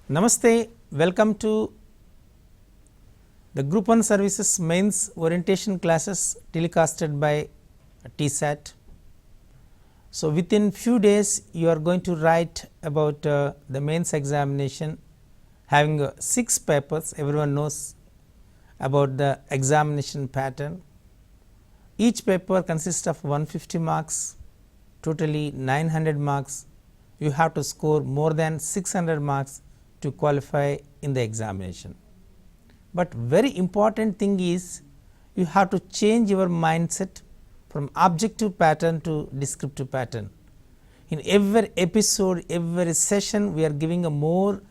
Namaste, welcome to the Group 1 Services Mains Orientation classes telecasted by TSAT. So, within few days you are going to write about the mains examination having 6 papers. Everyone knows about the examination pattern. Each paper consists of 150 marks, totally 900 marks. You have to score more than 600 marks to qualify in the examination. But very important thing is you have to change your mindset from objective pattern to descriptive pattern. In every episode, every session we are giving a more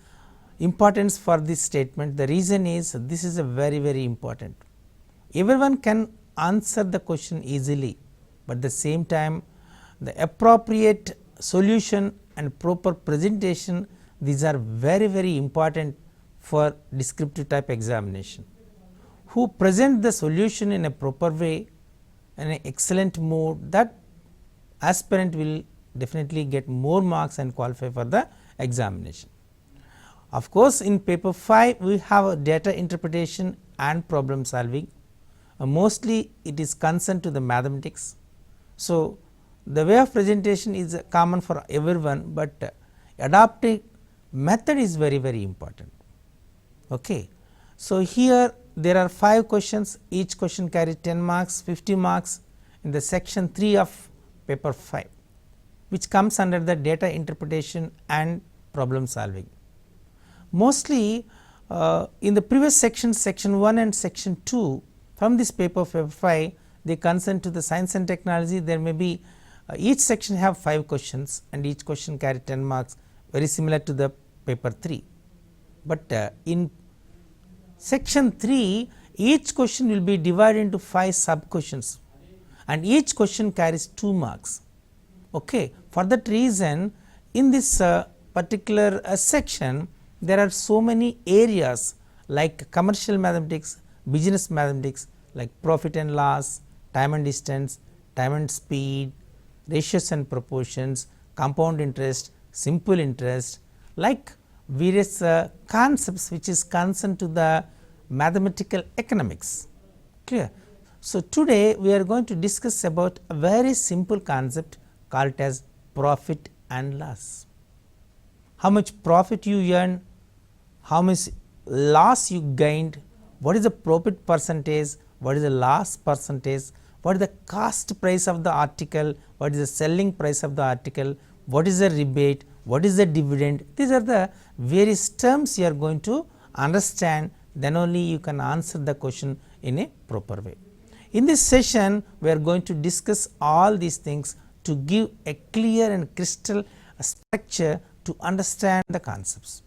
importance for this statement. The reason is this is a very important. Everyone can answer the question easily, but at the same time the appropriate solution and proper presentation, these are very important for descriptive type examination. Who present the solution in a proper way and an excellent mode, that aspirant will definitely get more marks and qualify for the examination. Of course, in paper 5 we have a data interpretation and problem solving. Mostly it is concerned to the mathematics. So, the way of presentation is common for everyone, but adapting method is very important. Okay. So, here there are 5 questions, each question carries 10 marks, 50 marks in the section 3 of paper 5, which comes under the data interpretation and problem solving. Mostly in the previous sections, section 1 and section 2 from this paper 5, they concern to the science and technology. There may be each section have 5 questions and each question carry 10 marks, very similar to the paper 3. But in section 3, each question will be divided into 5 sub questions and each question carries 2 marks. Okay. For that reason, in this particular section, there are so many areas like commercial mathematics, business mathematics, like profit and loss, time and distance, time and speed, ratios and proportions, compound interest, simple interest, like various concepts which is concerned to the mathematical economics. Clear? So, today we are going to discuss about a very simple concept called as profit and loss. How much profit you earn, how much loss you gained, what is the profit percentage, what is the loss percentage, what is the cost price of the article, what is the selling price of the article, what is the rebate, what is the dividend. These are the various terms you are going to understand, then only you can answer the question in a proper way. In this session, we are going to discuss all these things to give a clear and crystal structure to understand the concepts.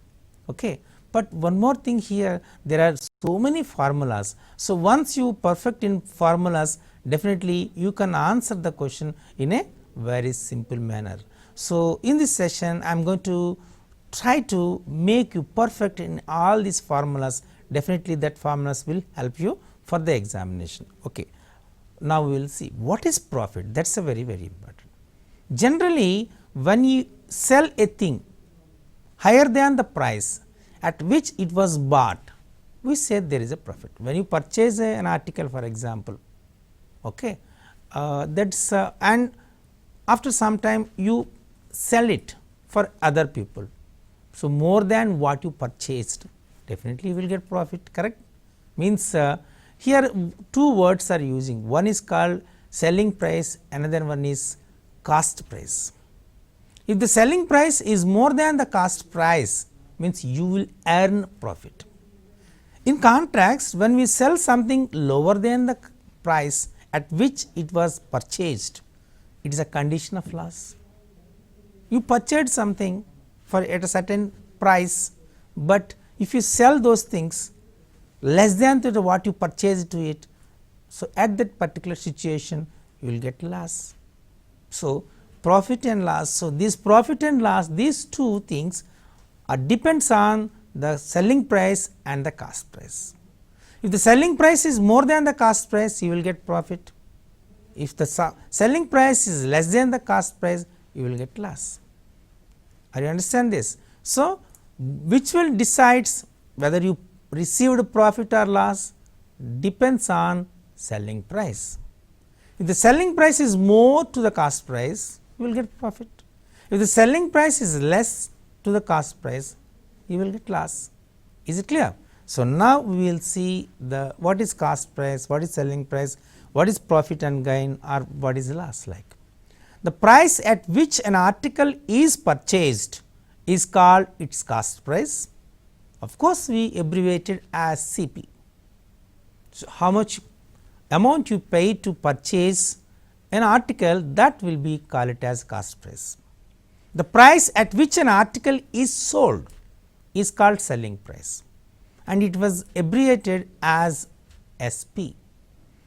Okay. But one more thing here, there are so many formulas. So, once you perfect in formulas, definitely you can answer the question in a very simple manner. So, in this session I am going to try to make you perfect in all these formulas. Definitely that formulas will help you for the examination. Okay. Now, we will see what is profit. That is a very important. Generally, when you sell a thing higher than the price at which it was bought, we say there is a profit. When you purchase an article, for example, okay, that's and after some time you sell it for other people. So, more than what you purchased, definitely you will get profit, correct. Means here 2 words are using, one is called selling price, another one is cost price. If the selling price is more than the cost price, means you will earn profit. In contrast, when we sell something lower than the price at which it was purchased, it is a condition of loss. You purchased something for at a certain price, but if you sell those things less than to what you purchased to it, so at that particular situation you will get loss. So, profit and loss. So, this profit and loss, these 2 things depends on the selling price and the cost price. If the selling price is more than the cost price, you will get profit. If the selling price is less than the cost price, you will get loss. Are you understand this? So, which will decides whether you received profit or loss depends on selling price. If the selling price is more to the cost price, you will get profit. If the selling price is less to the cost price, you will get loss. Is it clear? So, now we will see the what is cost price, what is selling price, what is profit and gain, or what is loss like. The price at which an article is purchased is called its cost price. Of course, we abbreviated as CP. So, how much amount you pay to purchase an article, that will be called it as cost price. The price at which an article is sold is called selling price, and it was abbreviated as SP.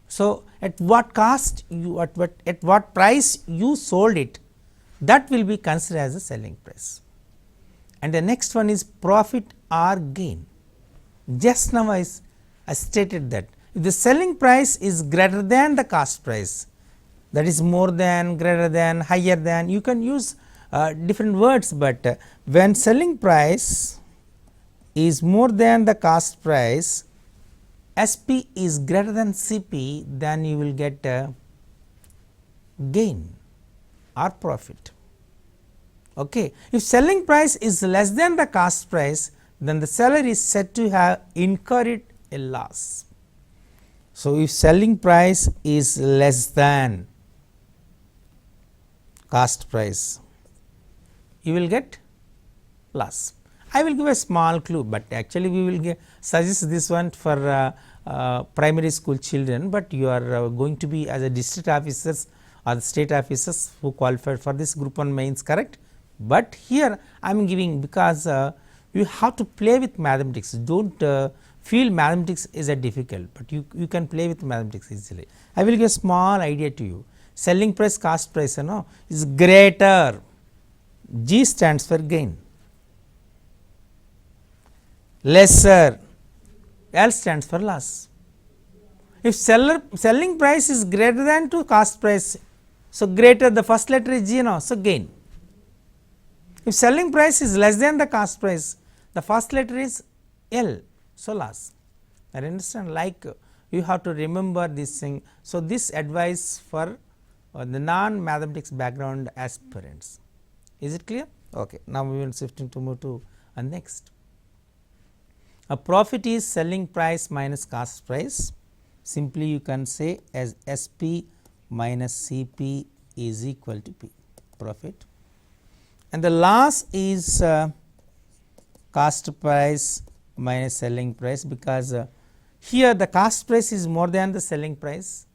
So, at what cost you at what price you sold it, that will be considered as a selling price. And the next one is profit or gain. Just now I stated that if the selling price is greater than the cost price, that is more than, greater than, higher than, you can use different words, but when selling price is more than the cost price, SP is greater than CP, then you will get gain or profit. Okay. If selling price is less than the cost price, then the seller is said to have incurred a loss. So, if selling price is less than cost price, you will get loss. I will give a small clue, but actually we will suggest this one for primary school children, but you are going to be as a district officers or the state officers who qualified for this group 1 mains, correct. But here I am giving because you have to play with mathematics, do not feel mathematics is a difficult, but you can play with mathematics easily. I will give a small idea to you. Selling price, cost price is greater, G stands for gain, lesser, L stands for loss. If selling price is greater than to cost price, so greater, the first letter is G, so gain. If selling price is less than the cost price, the first letter is L, so loss. I understand, like you have to remember this thing. So, this advice for the non mathematics background aspirants. Is it clear? Okay. Now, we will move to next. A profit is selling price minus cost price. Simply you can say as SP minus CP is equal to P, profit. And the loss is cost price minus selling price, because here the cost price is more than the selling price.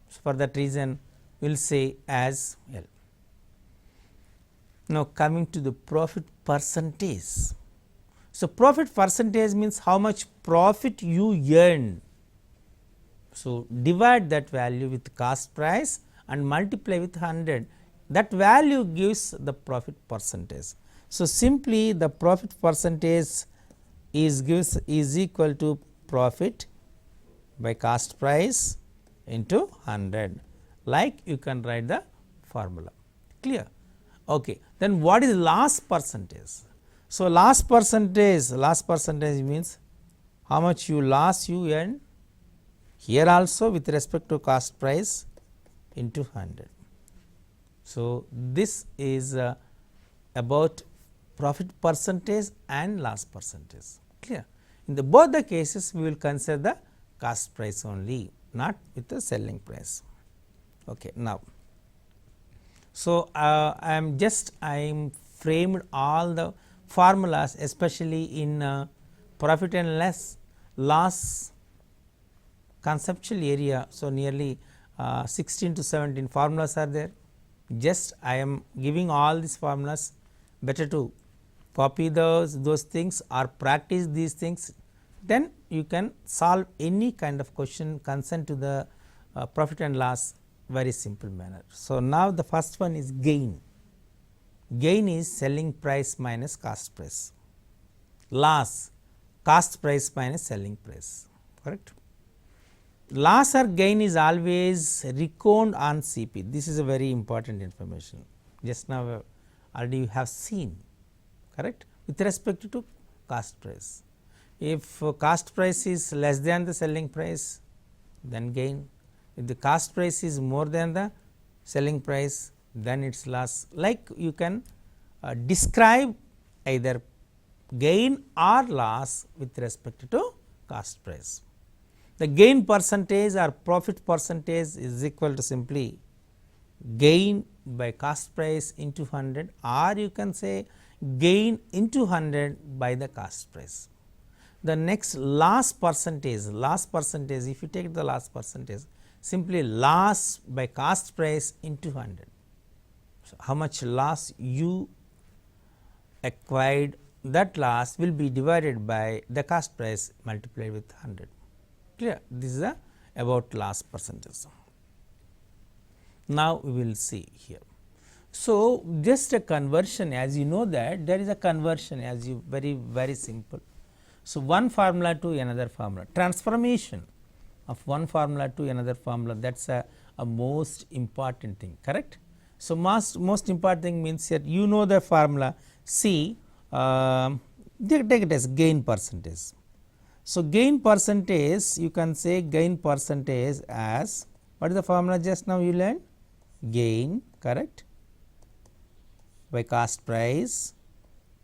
So, for that reason we will say as L. Now, coming to the profit percentage. So, profit percentage means how much profit you earn. So, divide that value with cost price and multiply with 100, that value gives the profit percentage. So, simply the profit percentage is equal to profit by cost price into 100, like you can write the formula, clear. Okay. Then what is loss percentage? So, loss percentage means how much you loss you earn, here also with respect to cost price into 100. So, this is about profit percentage and loss percentage, clear. In the both the cases we will consider the cost price only, not with the selling price. Okay. Now, so I am framed all the formulas, especially in profit and loss conceptual area. So, nearly 16 to 17 formulas are there. Just I am giving all these formulas, better to copy those things or practice these things, then you can solve any kind of question concerned to the profit and loss very simple manner. So, now the first one is gain. Gain is selling price minus cost price, loss cost price minus selling price, correct. Loss or gain is always reckoned on CP. This is a very important information. Just now already you have seen, correct, with respect to cost price. If cost price is less than the selling price, then gain. If the cost price is more than the selling price, then it is loss. Like you can describe either gain or loss with respect to cost price. The gain percentage or profit percentage is equal to simply gain by cost price into 100, or you can say gain into 100 by the cost price. The next loss percentage, if you take the loss percentage, simply loss by cost price into 100. So, how much loss you acquired, that loss will be divided by the cost price multiplied with 100. Clear? This is about loss percentage. Now, we will see here. So, just a conversion, as you know that there is a conversion, as you very simple. So, one formula to another formula, transformation of one formula to another formula, that is a most important thing, correct. So, most important thing means here you know the formula C, take it as gain percentage. So, gain percentage, you can say gain percentage as, what is the formula just now you learned? Gain, correct, by cost price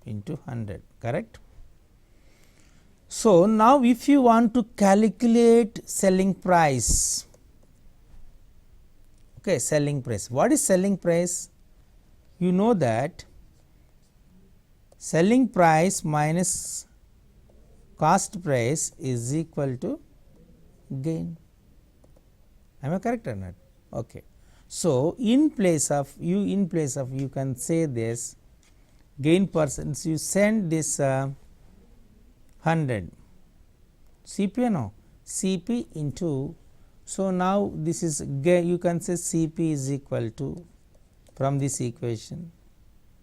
into 100, correct. So, now if you want to calculate selling price, okay, selling price, what is selling price? You know that selling price minus cost price is equal to gain. Am I correct or not? Okay. So, in place of you can say this gain percent, you send this 100 CP, no, CP into, so now this is gain, you can say CP is equal to, from this equation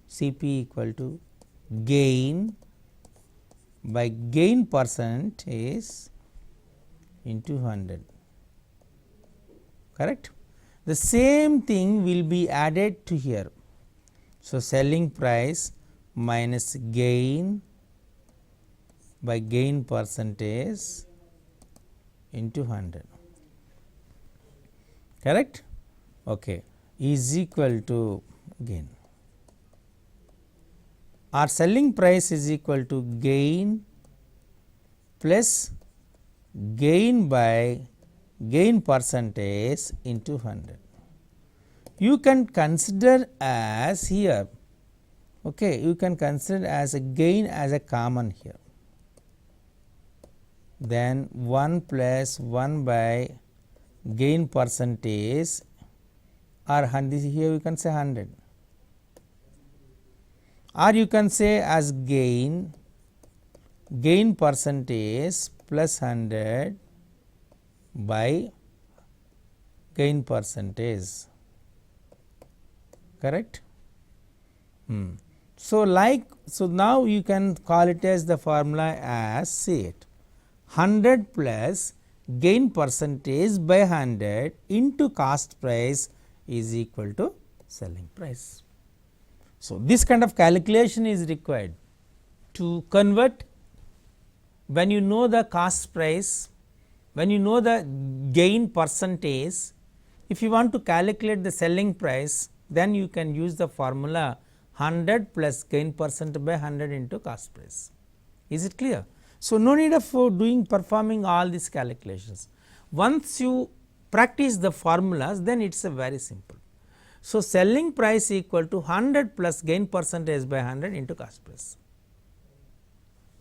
CP equal to gain by gain percent is into 100, correct. The same thing will be added to here. So, selling price minus gain by gain percentage into 100, correct, okay, is equal to gain, our selling price is equal to gain plus gain by gain percentage into 100. You can consider as here, okay, you can consider as a gain as a common here, then 1 plus 1 by gain percentage, or 100, here you can say 100, or you can say as gain percentage plus 100 by gain percentage, correct. So, now you can call it as the formula as, see it, 100 plus gain percentage by 100 into cost price is equal to selling price. So, this kind of calculation is required to convert when you know the cost price, when you know the gain percentage. If you want to calculate the selling price, then you can use the formula 100 plus gain percent by 100 into cost price. Is it clear? So, no need of performing all these calculations. Once you practice the formulas, then it is a very simple. So, selling price equal to 100 plus gain percentage by 100 into cost price.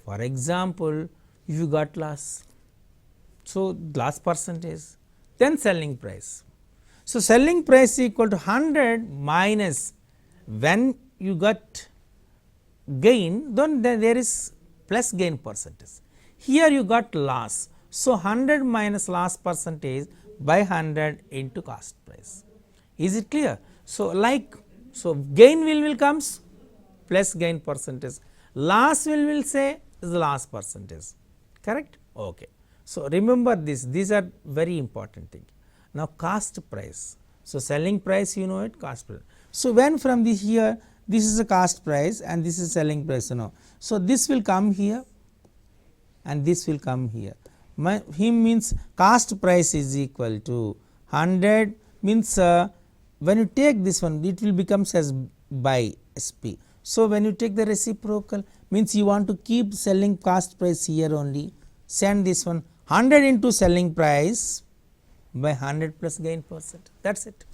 For example, if you got loss, so loss percentage, then selling price. So, selling price equal to 100 minus, when you got gain, then there is plus gain percentage. Here you got loss. So, 100 minus loss percentage by 100 into cost price. Is it clear? So, gain will comes plus gain percentage, loss will say is loss percentage, correct. Okay. So, remember this, these are very important thing. Now, cost price. So, selling price you know it, cost price. So, when from this here, this is a cost price and this is selling price, you know. So, this will come here and this will come here. Him means cost price is equal to 100 means when you take this one it will becomes as by SP. So, when you take the reciprocal means you want to keep selling cost price here only, send this one 100 into selling price by 100 plus gain percent, that is it.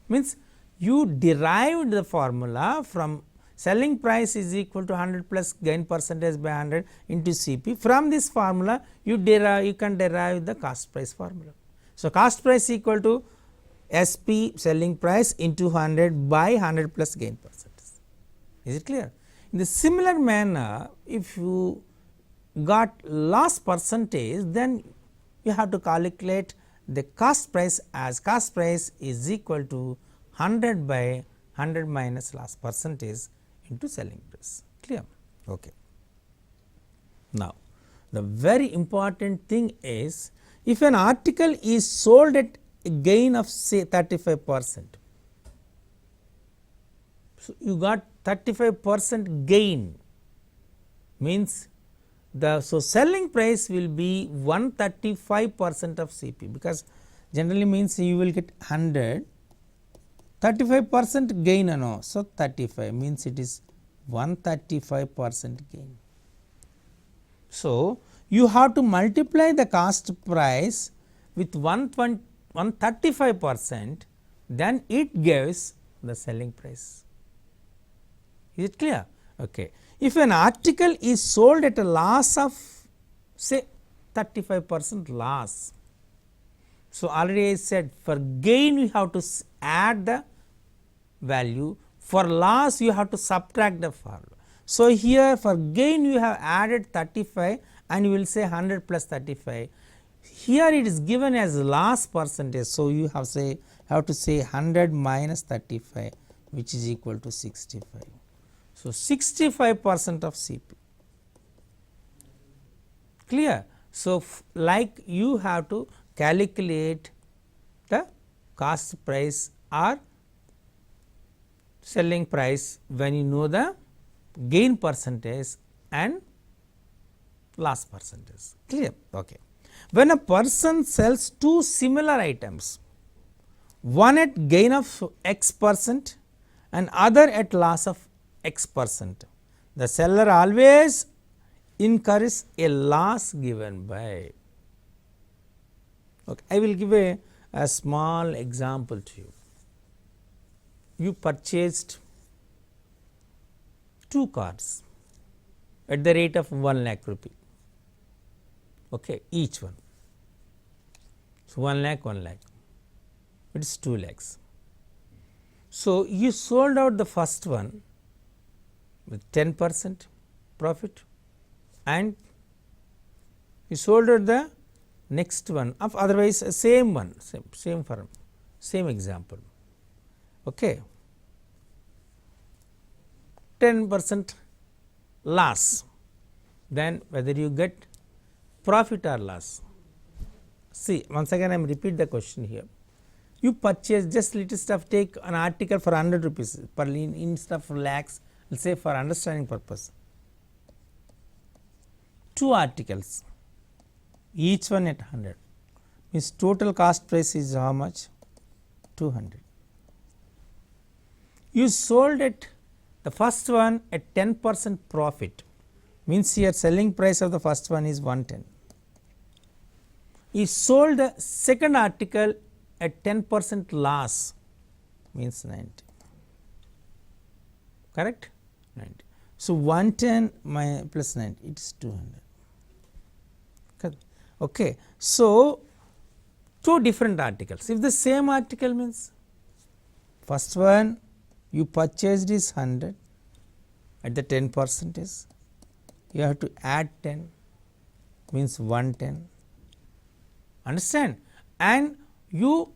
Means you derived the formula from selling price is equal to 100 plus gain percentage by 100 into CP. From this formula you can derive the cost price formula. So, cost price equal to SP selling price into 100 by 100 plus gain percentage. Is it clear? In the similar manner, if you got loss percentage, then you have to calculate the cost price as cost price is equal to 100 by 100 minus loss percentage into selling price. Clear? Okay. Now, the very important thing is if an article is sold at a gain of say 35%. So, you got 35% gain means the selling price will be 135% of CP, because generally means you will get 100 35% gain no. So, 35 means it is 135% gain. So, you have to multiply the cost price with 135%, then it gives the selling price. Is it clear? Okay. If an article is sold at a loss of say 35% loss. So, already I said for gain you have to add the value, for loss you have to subtract the formula. So, here for gain you have added 35 and you will say 100 plus 35. Here it is given as loss percentage. So, you have to say 100 minus 35 which is equal to 65. So, 65% of CP. Clear? So, like you have to calculate the cost price or selling price when you know the gain percentage and loss percentage. Clear? Okay. When a person sells two similar items, one at gain of X percent and other at loss of X percent, the seller always incurs a loss given by. Okay. I will give a small example to you. You purchased 2 cars at the rate of 1 lakh rupee, okay, each one. So, 1 lakh, 1 lakh, it is 2 lakhs. So, you sold out the first one with 10% profit and you sold out the next one of otherwise same one, same firm, same example, okay, 10% loss, then whether you get profit or loss. See, once again I am repeat the question here. You purchase just little stuff, take an article for 100 rupees per instead of lakhs, let us say for understanding purpose. 2 articles, each one at 100 means total cost price is how much? 200. You sold it the first one at 10% profit, means here selling price of the first one is 110. You sold the second article at 10% loss, means 90, correct? 90. So, 110 plus 90 it is 200. Okay. So, 2 different articles. If the same article means first one you purchased is 100 at the 10 percentage, you have to add 10 means 110, understand, and you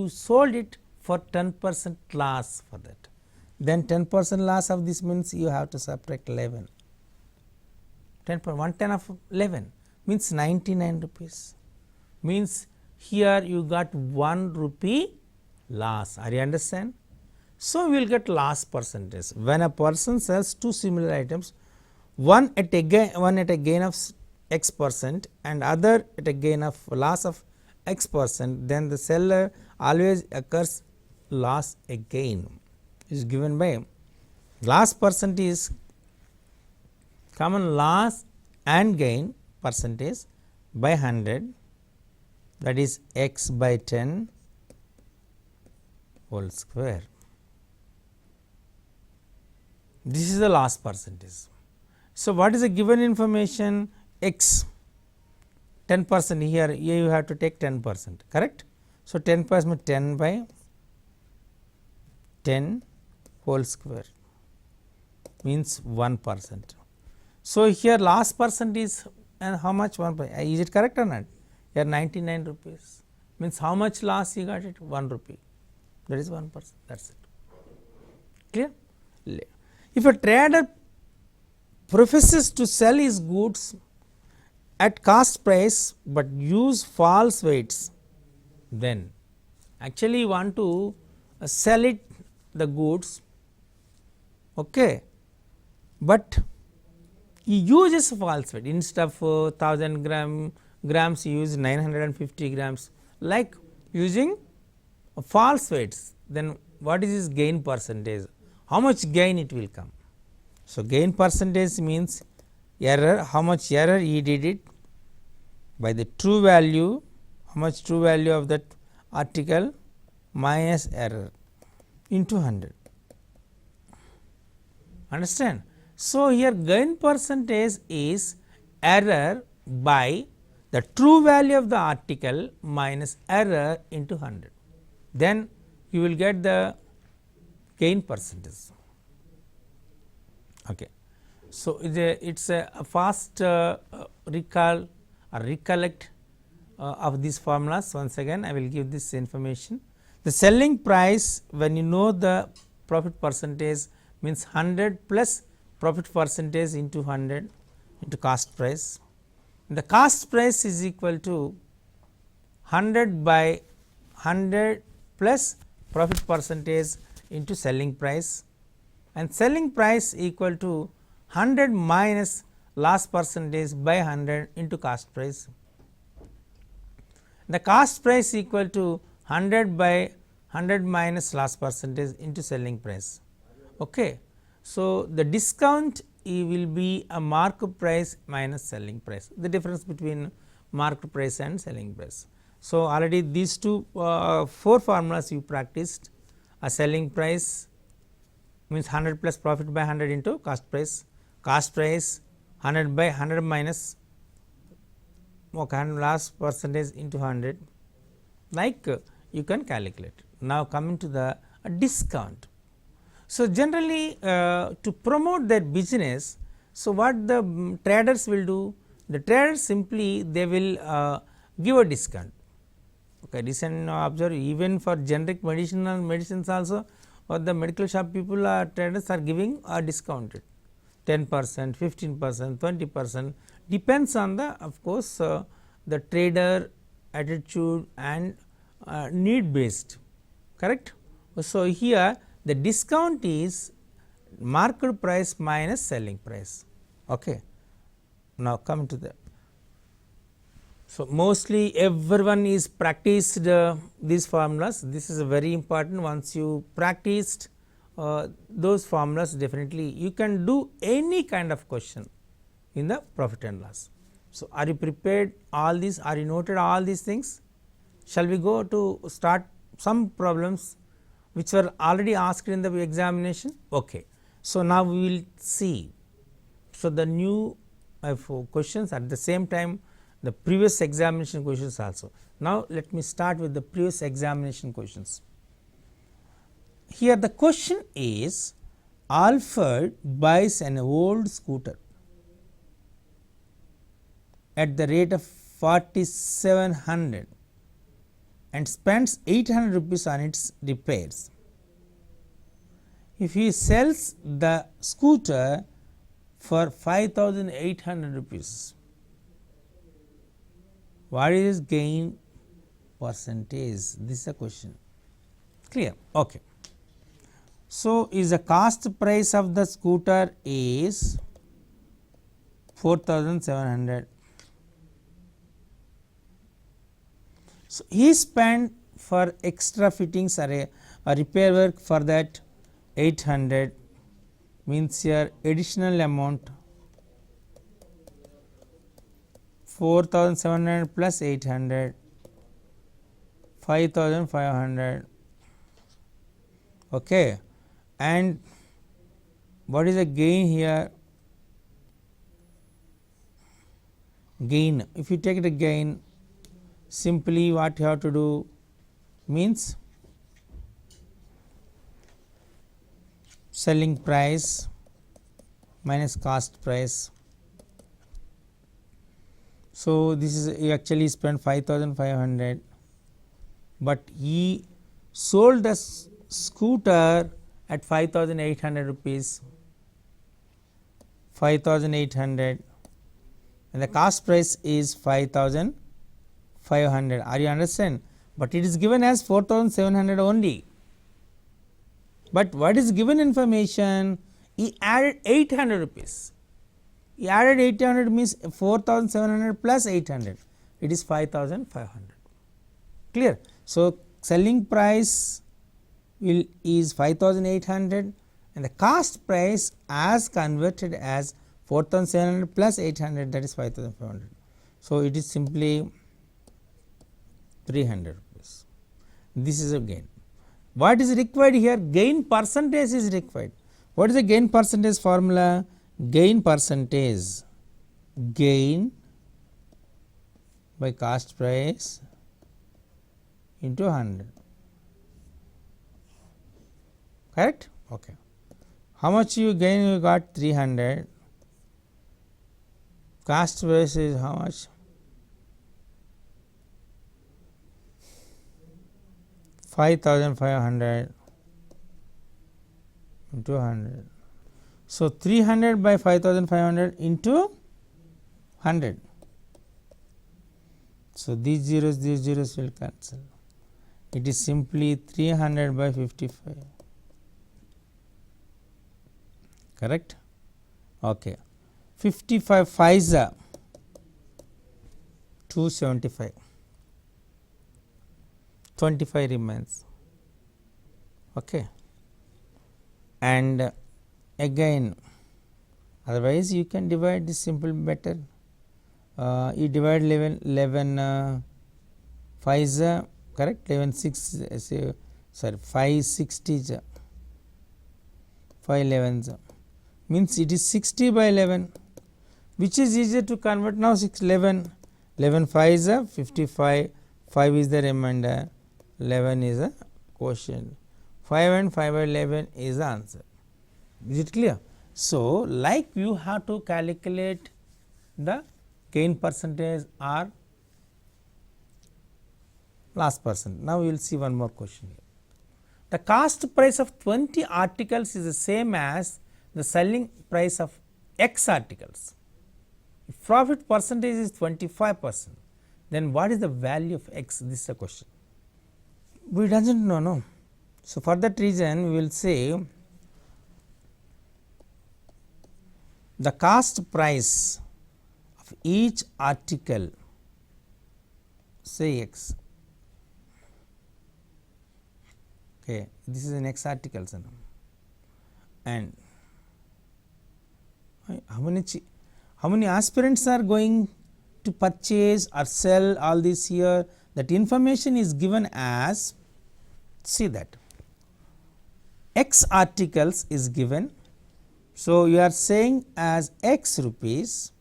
sold it for 10% loss for that, then 10% loss of this means you have to subtract 11, 110 of 11 means 99 rupees, means here you got 1 rupee loss. Are you understand? So, we will get loss percentage. When a person sells 2 similar items, one at a gain of x percent and other at a gain of loss of x percent, then the seller always occurs loss again is given by loss percent is common loss and gain percentage by 100, that is x by 10 whole square. This is the loss percentage. So, what is the given information? X 10% here you have to take 10%, correct. So, 10% 10 by 10 whole square means 1%. So, here loss percent is and how much 1%, is it correct or not? Here 99 rupees means how much loss you got it? 1 rupee, that is 1%, that is it. Clear? If a trader professes to sell his goods at cost price, but use false weights, then actually you want to sell it the goods, okay, but he uses false weight instead of 1000 grams he use 950 grams, like using false weights, then what is his gain percentage? How much gain it will come? So, gain percentage means error, how much error he did it by the true value, how much true value of that article minus error into 100. Understand? So, here gain percentage is error by the true value of the article minus error into 100, then you will get the gain percentage. Okay. So, it is a fast recall or recollect of these formulas. Once again I will give this information. The selling price, when you know the profit percentage, means 100 plus profit percentage into 100 into cost price. The cost price is equal to 100 by 100 plus profit percentage into selling price, and selling price equal to 100 minus loss percentage by 100 into cost price. The cost price equal to 100 by 100 minus loss percentage into selling price. Okay. So, the discount will be a markup price minus selling price, the difference between markup price and selling price. So, already these two 4 formulas you practiced. A selling price means 100 plus profit by 100 into cost price 100 by 100 minus loss percentage into 100, like you can calculate. Now, coming to the discount. So, generally to promote their business, so what the traders will do? The traders simply they will give a discount. Okay, recent observe even for generic medicines also, or the medical shop people traders are giving a discounted 10%, 15%, 20%, depends on the of course the trader attitude and need based, correct. So, here the discount is market price minus selling price. Okay. Now, come to the. So, mostly everyone is practiced these formulas. This is very important. Once you practiced those formulas, definitely you can do any kind of question in the profit and loss. So, are you prepared all these? Are you noted all these things? Shall we go to start some problems which were already asked in the examination? Okay. So, now we will see. So, the new questions at the same time the previous examination questions also. Now, let me start with the previous examination questions. Here the question is, Alfred buys an old scooter at the rate of 4700 and spends 800 rupees on its repairs. If he sells the scooter for 5800 rupees, what is gain percentage? This is a question. Clear? Okay. So, is the cost price of the scooter is 4,700. So, he spent for extra fittings or a repair work for that 800, means here additional amount 4,700 plus 800, 5,500. Okay. And what is the gain here? Gain, if you take the gain, simply what you have to do means selling price minus cost price. So, this is he actually spent 5,500, but he sold the scooter at 5,800 rupees, 5,800, and the cost price is 5,500. Are you understand? But it is given as 4,700 only. But what is given information? He added 800 rupees. He added 800 means 4,700 plus 800, it is 5,500. Clear? So, selling price is 5,800 and the cost price as converted as 4,700 plus 800, that is 5,500. So, it is simply 300 rupees. This is a gain. What is required here? Gain percentage is required. What is the gain percentage formula? Gain percentage, gain by cost price into 100. Correct? Okay. How much you gain? You got 300. Cost price is how much? 5,500 into 100. So, 300 by 5,500 into 100. So, these zeros will cancel. It is simply 300 by 55. Correct? Okay. 55 5s are 275. 25 remains. Okay. And again, otherwise you can divide this simple better. You divide 11 5s, correct, 11 6, sorry, 5 60s, 5 11s, means it is 60 by 11, which is easier to convert now. 6 11 5s 55, 5 is the remainder, 11 is a quotient, 5 and 5 by 11 is the answer. Is it clear? So, like you have to calculate the gain percentage or loss percent. Now, we will see one more question here. The cost price of 20 articles is the same as the selling price of X articles. If profit percentage is 25%, then what is the value of X? This is the question. We doesn't know, no. So, for that reason, we will say the cost price of each article, say X, okay, this is an X articles, and how many aspirants are going to purchase or sell all this here, that information is given as, see that X articles is given. So, you are saying as X rupees.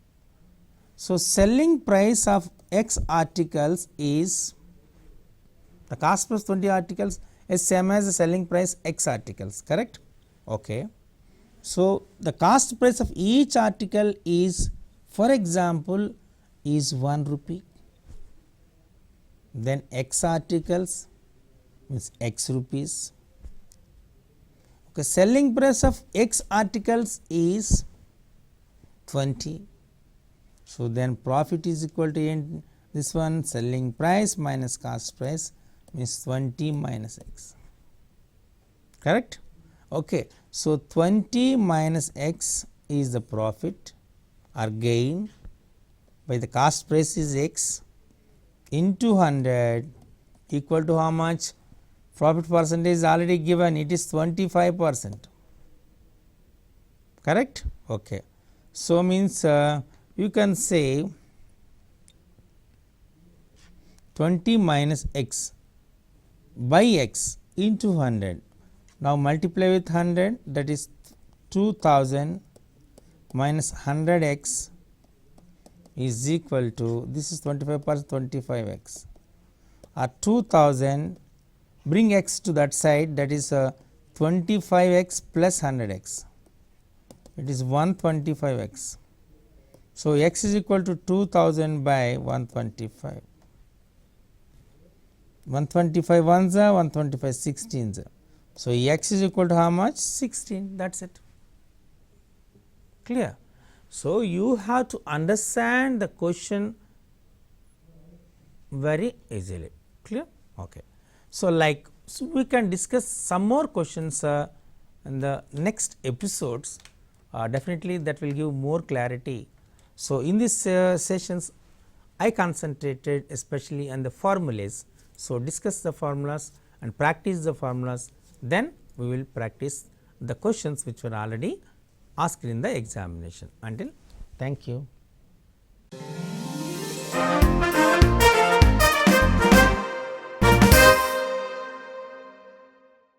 So, selling price of X articles is the cost plus 20 articles is same as the selling price X articles, correct? Okay. So, the cost price of each article is, for example, is 1 rupee, then X articles means X rupees. Okay, selling price of X articles is 20. So, then profit is equal to this one, selling price minus cost price means 20 minus X, correct? Okay. So, 20 minus X is the profit or gain by the cost price is x into 100 equal to how much? Profit percentage is already given, it is 25%, correct. Okay. So, means you can say 20 minus x by x into 100. Now, multiply with 100, that is 2000 minus 100x is equal to, this is 25%, 25x, or 2000, bring x to that side, that is 25x plus 100x, it is 125x. So, x is equal to 2000 by 125. 125 ones are 125 16s. So, x is equal to how much? 16, that is it, clear. So, you have to understand the question very easily, clear. Okay. So, so we can discuss some more questions in the next episodes, definitely that will give more clarity. So, in these sessions I concentrated especially on the formulas. So, discuss the formulas and practice the formulas, then we will practice the questions which were already asked in the examination. Until, thank you.